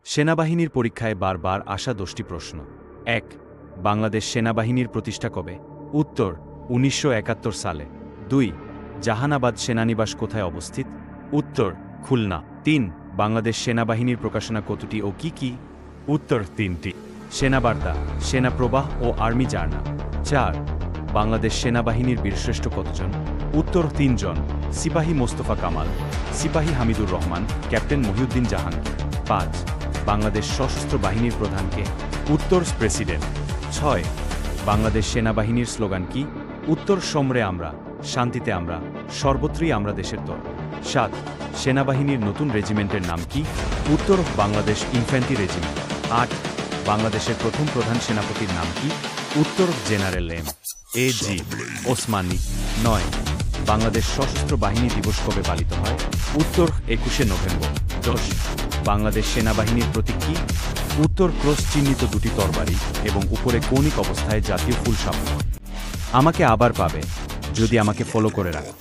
সেনাবাহিনীর পরীক্ষায় বারবার আসা 10টি প্রশ্ন। 1. বাংলাদেশ সেনাবাহিনীর প্রতিষ্ঠা কবে? উত্তর 1971 সালে। 2. জাহানাবাদ সেনানিবাস কোথায় অবস্থিত? উত্তর খুলনা। 3. বাংলাদেশ সেনাবাহিনীর প্রকাশনা কতটি ও কি কি? উত্তর 3টি। সেনাবার্তা, সেনাপ্রবাহ ও আর্মি জার্নাল। 4. বাংলাদেশ সেনাবাহিনীর বীরশ্রেষ্ঠ কতজন? উত্তর 3 জন। সিপাহী মোস্তফা কামাল, সিপাহী হামিদুর রহমান, ক্যাপ্টেন মহিউদ্দিন জাহাঙ্গীর। 5. বাংলাদেশ সশস্ত্র বাহিনীর প্রধানকে? উত্তর প্রেসিডেন্ট। 6. বাংলাদেশ সেনাবাহিনীর স্লোগান কি? উত্তর সমরে আমরা, শান্তিতে আমরা, সর্বত্রই আমরা দেশের তর। 7. সেনাবাহিনীর নতুন রেজিমেন্টের নাম কি? উত্তর বাংলাদেশ ইনফ্যান্ট্রি রেজিমেন্ট। 8. বাংলাদেশের প্রথম প্রধান সেনাপতির নাম কি? উত্তর জেনারেল এ.জি. ওসমানী। 9. বাংলাদেশ সশস্ত্র বাহিনী দিবস কবে পালিত হয়? উত্তর 21শে নভেম্বর। 10. বাংলাদেশ সেনাবাহিনীর প্রতীক কি? উত্তর ক্রস চিহ্নিত দুটি তরবারি এবং উপরে কৌণিক অবস্থায় জাতীয় ফুল সামনে। আমাকে আবার পাবে যদি আমাকে ফলো করে রাখো।